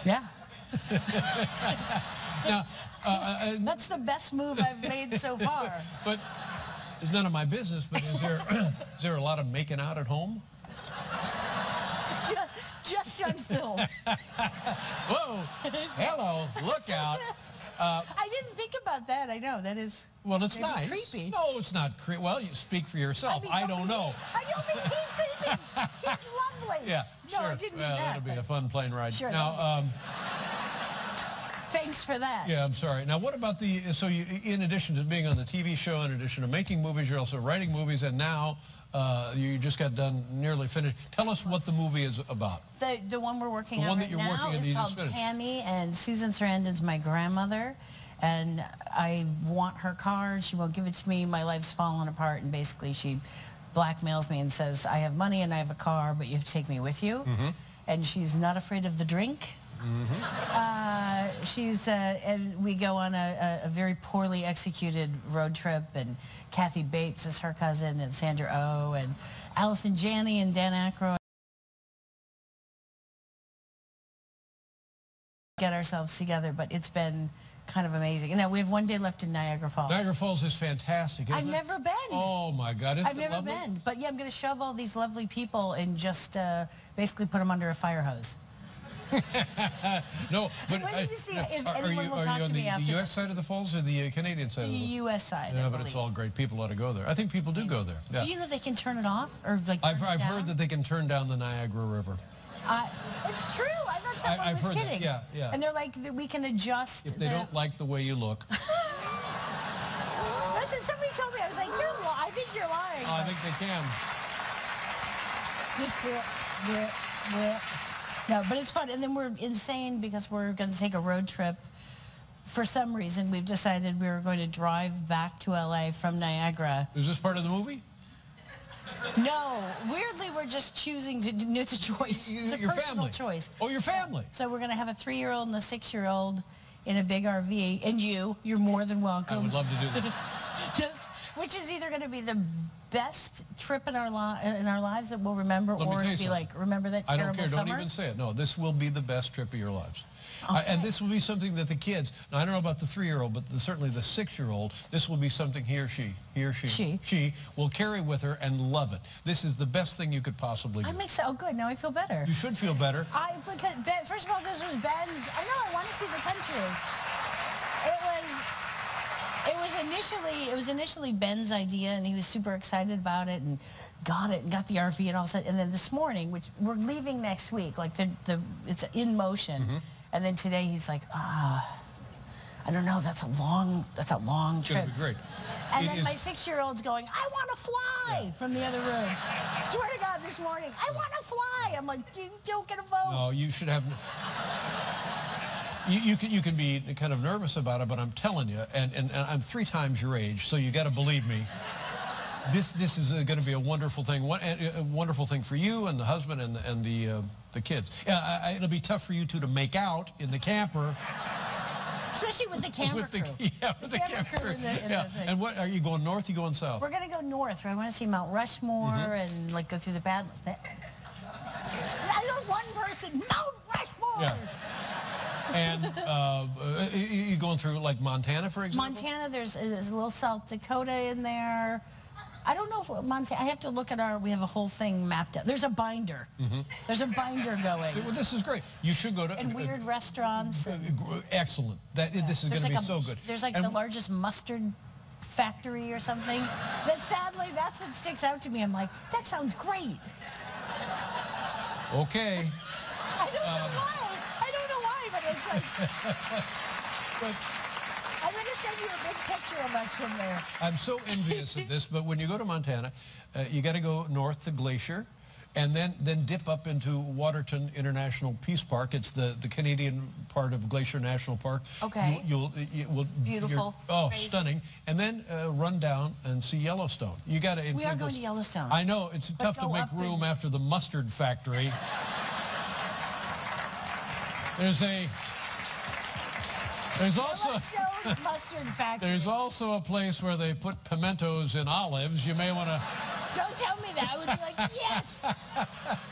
Yeah. Now, that's the best move I've made so far. But it's none of my business, but is there a lot of making out at home? Just on film. Whoa, hello, look out. I didn't think about that. I know, that is it's nice. Creepy. No, it's not creepy. Well, you speak for yourself. I don't know. I don't think he's creepy. He's lovely. Yeah, no, sure. I didn't mean well, that. That'll be a fun plane ride. Sure. Now, thanks for that. yeah, I'm sorry. Now, what about so you, in addition to being on the TV show, in addition to making movies, you're also writing movies, and now you just got done, nearly finished. Tell us what the movie is about. The one we're working on one right that you're now working on, is you called just finished. Tammy, and Susan Sarandon's my grandmother, and I want her car. She won't give it to me. My life's fallen apart, and basically she blackmails me and says, I have money and I have a car, but you have to take me with you. Mm-hmm. And she's not afraid of the drink. Mm-hmm. And we go on a very poorly executed road trip, and Kathy Bates is her cousin, and Sandra Oh, and Allison Janney, and Dan Aykroyd. Get ourselves together, but it's been kind of amazing. And now we have one day left in Niagara Falls. Niagara Falls is fantastic, isn't I've it? never been. Oh, my God. Isn't I've never lovely? been. But, yeah, I'm going to shove all these lovely people and just basically put them under a fire hose. No, but Wait to see if are anyone you will talk on to the me after U.S. side of the falls or the Canadian side? The of the U.S. side. Yeah, I but it's believe. all great. People ought to go there. I think people do go there. Yeah. Do you know they can turn it off or like? I've turn it down? heard that they can turn down the Niagara River. It's true. I thought someone I've was heard kidding. that. Yeah, yeah. And they're like, we can adjust. If they don't like the way you look. That's what somebody told me. I was like, I think you're lying. I think they can. Just no, but it's fun. And then we're insane because we're going to take a road trip. For some reason, we've decided we were going to drive back to LA from Niagara. Is this part of the movie? No, weirdly, we're just choosing to. It's a choice. It's a your personal family. choice. Oh, your family. So we're going to have a 3-year-old and a 6-year-old in a big RV, and you're more than welcome. I would love to do this. Which is either going to be the best trip in our lives that we'll remember, or it'll be like, remember that terrible I don't care. summer? Don't even say it. No, this will be the best trip of your lives. Okay. And this will be something that the kids, now I don't know about the 3-year-old, but certainly the 6-year-old, this will be something he or she will carry with her and love it. This is the best thing you could possibly do. Oh, good. Now I feel better. You should feel better. Because first of all, this was Ben's. I know. I want to see the country. It was initially Ben's idea, and he was super excited about it, and got the RV, and all of a sudden, and then this morning, which we're leaving next week, like it's in motion, and then today he's like, I don't know, that's a long trip. It's gonna be great. And then my 6-year-old's going, I want to fly from the other room. Swear to God, this morning, I want to fly. I'm like, you don't get a vote. No, you should have. You can be kind of nervous about it, but I'm telling you, and I'm 3 times your age, so you got to believe me. This is going to be a wonderful thing, a wonderful thing for you and the husband and the kids. It'll be tough for you two to make out in the camper. Especially with the camera crew. Yeah, with the camera crew. And what are you going north? You going south? We're going to go north. I want to see Mount Rushmore and like go through the bad. I know one person, Mount Rushmore. Yeah. And you going through like Montana, for example? Montana, there's a little South Dakota in there. I don't know if Montana, I have to look at we have a whole thing mapped out. There's a binder. There's a binder going. Well, this is great. You should go to... And weird restaurants. Excellent. This is going to be so good. There's like the largest mustard factory or something. Sadly, that's what sticks out to me. I'm like, that sounds great. Okay. I don't know why. But it's like, I'm going to send you a big picture of us from there. I'm so envious of this, but when you go to Montana, you got to go north to Glacier, and then dip up into Waterton International Peace Park. It's the Canadian part of Glacier National Park. Okay. Beautiful. Oh, crazy. Stunning. And then run down and see Yellowstone. You got to. We are going to Yellowstone. I know it's tough to make room after the mustard factory. There's also a place where they put pimentos in olives. You may want to... Don't tell me that. I would be like, yes!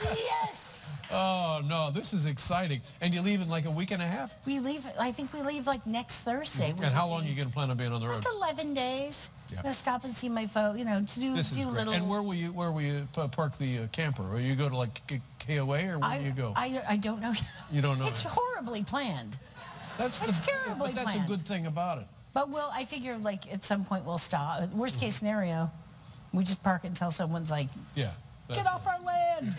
Yes! Oh, no, this is exciting. And you leave in like a week and a half? We leave, I think we leave like next Thursday. And how long are you going to plan on being on the road? Like 11 days. Yeah. I'm going to stop and see my folks, you know, to do little... And where will you park the camper? Or you go to like KOA, or where do you go? I don't know. You don't know? It's horribly planned. It's terribly planned. But that's a good thing about it. But I figure like at some point we'll stop. Worst case scenario, we just park until someone's like, yeah, get off our land.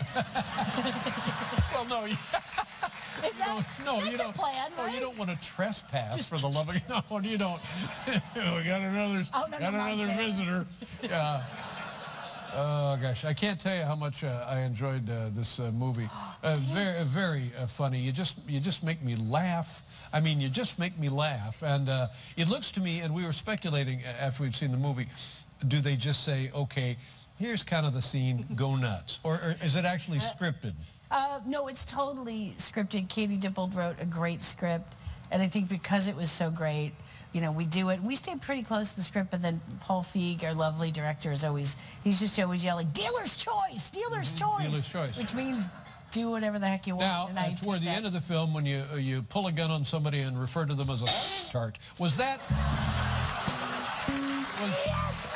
Well, no. Is that, no, that's you don't. A plan, right? No, you don't want to trespass for the love of... No, you don't. We got another visitor. Yeah. Oh, gosh. I can't tell you how much I enjoyed this movie. Very funny. You just make me laugh. I mean, you just make me laugh. And it looks to me, and we were speculating after we'd seen the movie, do they just say, okay, here's kind of the scene, go nuts? Or is it actually scripted? No, it's totally scripted. Katie Dippold wrote a great script, and I think because it was so great, you know, we do it. We stay pretty close to the script, but then Paul Feig, our lovely director, he's just always yelling, dealer's choice, dealer's choice. Dealer's choice. Which means do whatever the heck you want. Now, toward the end of the film, when you pull a gun on somebody and refer to them as a chart, was that... Yes!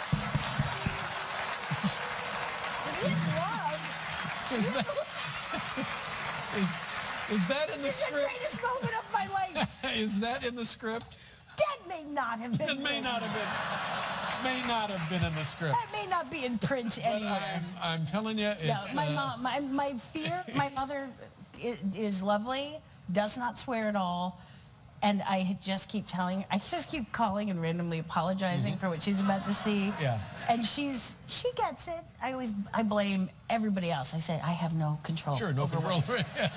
Is that in the script? This is the greatest moment of my life. Is that in the script? That may not have been. It may not have been. May not have been in the script. That may not be in print anywhere. I'm telling you, it's... No, my mom, my fear, my mother is lovely, does not swear at all, and I just keep calling and randomly apologizing for what she's about to see. Yeah. And she gets it. I blame everybody else. I say I have no control. Sure, no control.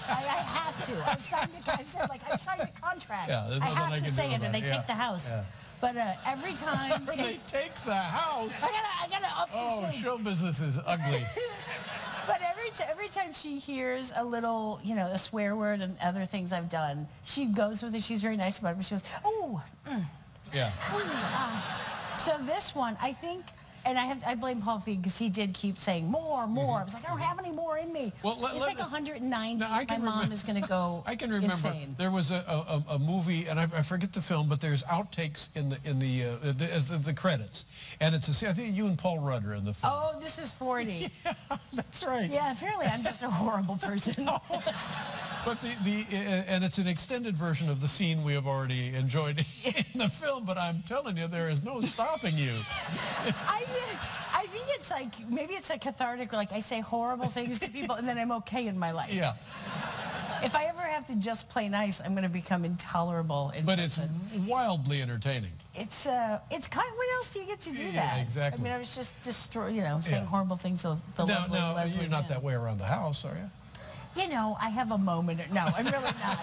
I have to. I've signed a contract. Yeah, there's I nothing have I to can say do it, or about they it. take the house. Yeah. But every time they take the house. I gotta up the stakes. Show business is ugly. But every time she hears a little, you know, a swear word and other things I've done, she goes with it. She's very nice about it. But she goes, oh, yeah. So this one, I think, and I blame Paul Feig because he did keep saying more. I was like, I don't have any more in me. Well, it's like 190. My mom is going to go. I can remember insane. there was a movie, and I forget the film, but there's outtakes in the credits, and it's I think you and Paul Rudd are in the film. Oh, this is 40. Yeah, that's right. Yeah, apparently I'm just a horrible person. But and it's an extended version of the scene we have already enjoyed in the film, but I'm telling you, there is no stopping you. I think it's like, maybe it's a cathartic, like I say horrible things to people and then I'm okay in my life. Yeah. If I ever have to just play nice, I'm going to become intolerable in person. It's wildly entertaining. It's kind of, when else do you get to do that? Yeah, exactly. I mean, I was just saying horrible things to the lovely Leslie. You're not that way around the house, are you? You know, I have a moment. No, I'm really not.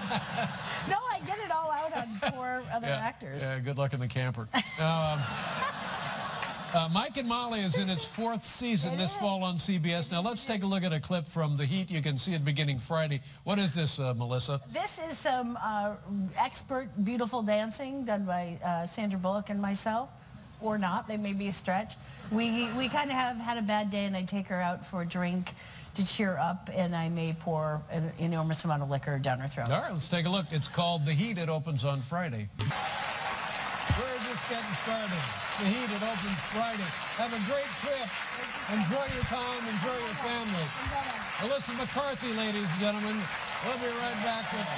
No, I get it all out on poor other actors. Yeah, good luck in the camper. Mike and Molly is in its 4th season this fall on CBS. Now, let's take a look at a clip from The Heat. You can see it beginning Friday. What is this, Melissa? This is some expert, beautiful dancing done by Sandra Bullock and myself. Or not. They may be a stretch. We kind of have had a bad day, and I take her out for a drink to cheer up, and I may pour an enormous amount of liquor down her throat. All right, let's take a look. It's called The Heat. It opens on Friday. We're just getting started. The Heat, it opens Friday. Have a great trip. Enjoy your time. Enjoy your family. Melissa McCarthy, ladies and gentlemen. We'll be right back with